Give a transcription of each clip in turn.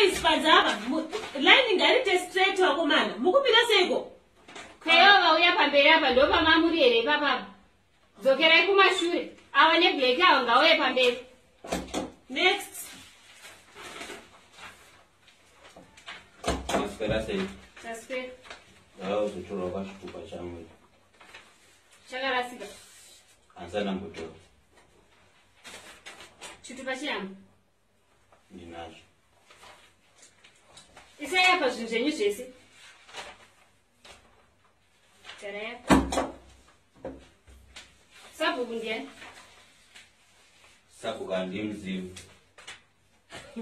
boys padzava line ngari straight wakomana mukumira seiko kayova uya pamberi apa ndo pamamuri here papapa dzokerai kumashure ava neblack ava ngauye pamberi. Next. Maswera sei. Taswera. Uzotora wakashupa changu. Chakarasika. Ansana mbuto. Chitupa chiyamu. Ndinacho. Isaya pa zvinhu zvenyu zvese. Taraya. Sabhuku ndiani? Sabhuku handimzivi.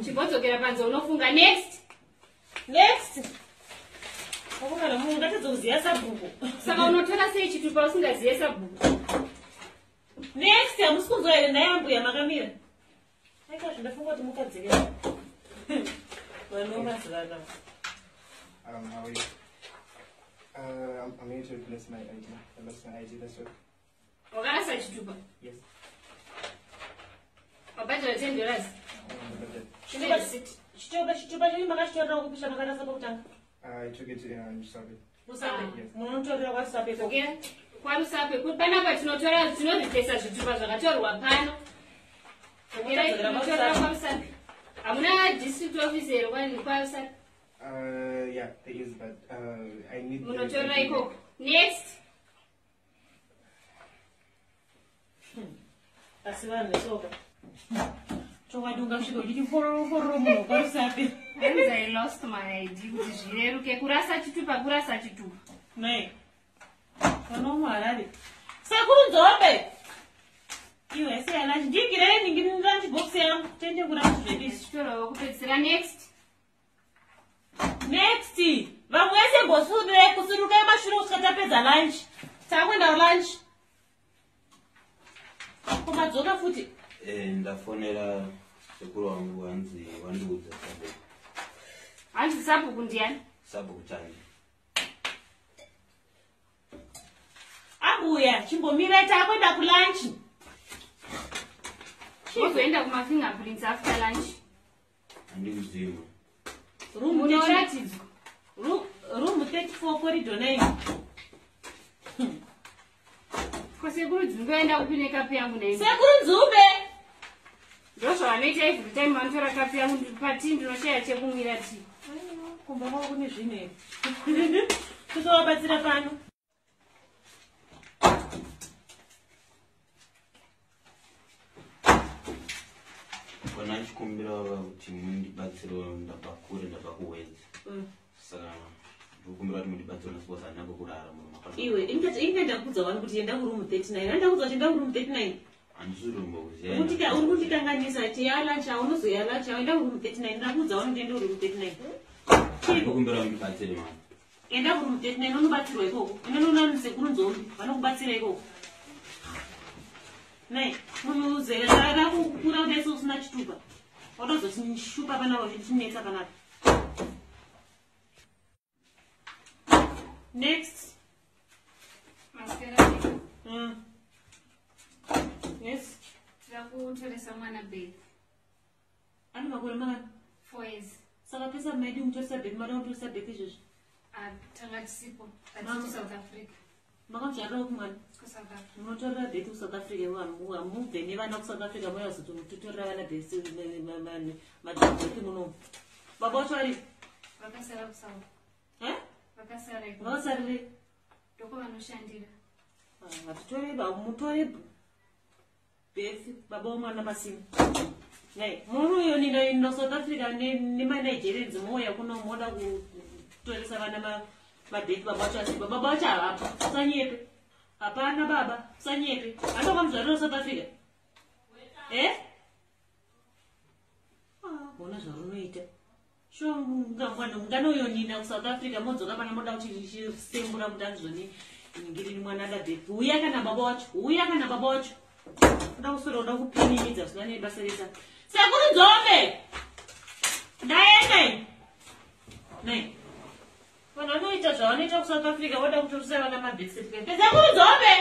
Chibodzokera panze unofunga. Next. Next. Wakomana munhu ngatadzokuziva sabhuku. Saka unotora sei chitupa usingazive sabhuku? Next hamusi kunzwa naye ambuya makamira. Aika zvindafunga kuti mukadzikira. Vanomazivana. How are you? I'm here to replace my ID. I lost my ID this week. Wakarasa chitupa? Yes. Wabhadhara $10. Chitupa chiri makachitorera kupisha makarasa pakutanga. I took it to Sabi. Usabe. Munotorera kwaSabe. Okay. Kwarusape panapa tinotora tinoriplesa zvitupa zvakatorwa pano. Tinotora kwarusape. Hamuna district officer kwarusape? Yeah, there is, but I need. Munotora ikoko. Next. Asi vanhu vesoka. Chowadunga svika uchiti fororo munhu kwarusape. Hanzi I lost my ID kuti zvireruke kurasa chitupa kurasa chitupa. Nei. Vanomarari. Sakuru Nzombe. Iwe siya lunch. Ndingirei ndingiri lunch box yangu. Tende kuramba zvedisi. Chitora wokupedzisira. Next. Next. Vamwe vese mbosudire kusuruka mashure kusvika tapedza lunch. Takwenda lunch. Kumadzoka futi. Ndafonera sekuru wangu hanzi wandiudza sabhuku. Hanzi sabhuku ndiani? Sabhuku chani. Ambuya chimbomira takwenda kulunch. Wozoenda kumafingerprints after lunch. Handikuziva. Munoratidzwa. Room 34 corridor 9. Sekuru dzingoenda kupine kapu yangu nei. Sekuru Nzumbe. Ndozvavanoita every time vanotora kapu yangu pati ndinoshaya chekumwira tii. Kumba kwako kune zvine. Kuzowabatsira pano. Kana chikumbira kuti mundibatsire ndabva kure ndabva kuwedzi. Saka ndikumbira kuti mundibatsire nasiposa handina kwekurara munhu makati. Iwe inge ndakudza vanhu kuti enda kuroom 39. Ndakudza kuti enda kuroom 39. Handisi rumbo kuziya. Uri kundikanganisa kuti yalacha unozoyalacha enda kuroom 39. Ndakudza vanhu kuti enda kuroom 39. Ndikumbira mundibatsire mama. Enda kuroom 39 unobatsirwa ikoko. Inoona sekuru Nzombe vanokubatsira ikoko. Nei, munhu uzera rakukura udaisi usina chitupa. Wadazotishupa panapa zvitinetsa panapa. Next. Maswera. Yes. Tira kutoresa mwana baby. Ani makore mangani? 4 years. Saka pesa maidi umutoresa baby mara umutoresa baby izvozvo. Tanga tisipo. Ati South Africa. Makamudzvarira kumwana? South Africa. Munotorera baby kuSouth Africa mubve nevana kuSouth Africa moyazoto mutotorera vana baby madhokoti munomu. Baba vacho vari? Vakasara kuSouth. Vakasara iko. Vakasarire? Ndoko vanoshandira. Mutore befi baba vomwana pasina. Nei, munhu uyo nino South Africa nemanigerians mouya kuno moda kutoresa vana mabhethi baba vacho asipa. Baba vacho havapa. Usanyepe. Hapana baba. Usanyepe. Andokamuzvarira South Africa. Bona zvarunoita. Ngano uyo nina kuSouth Africa modzoka pana moda kuchisembura kuti andizvoni ningiriri mwana adabhethi. Uya kana baba vacho. Uya kana baba vacho. Uda kuswera uda kupinimidza zvisina nebasa resa. Sekuru Nzombe. Ndaende. Nei. Vanhu vanoita zvavanoita kuSouth Africa voda kutorisa vana mabhethi certificate. Sekuru Nzombe.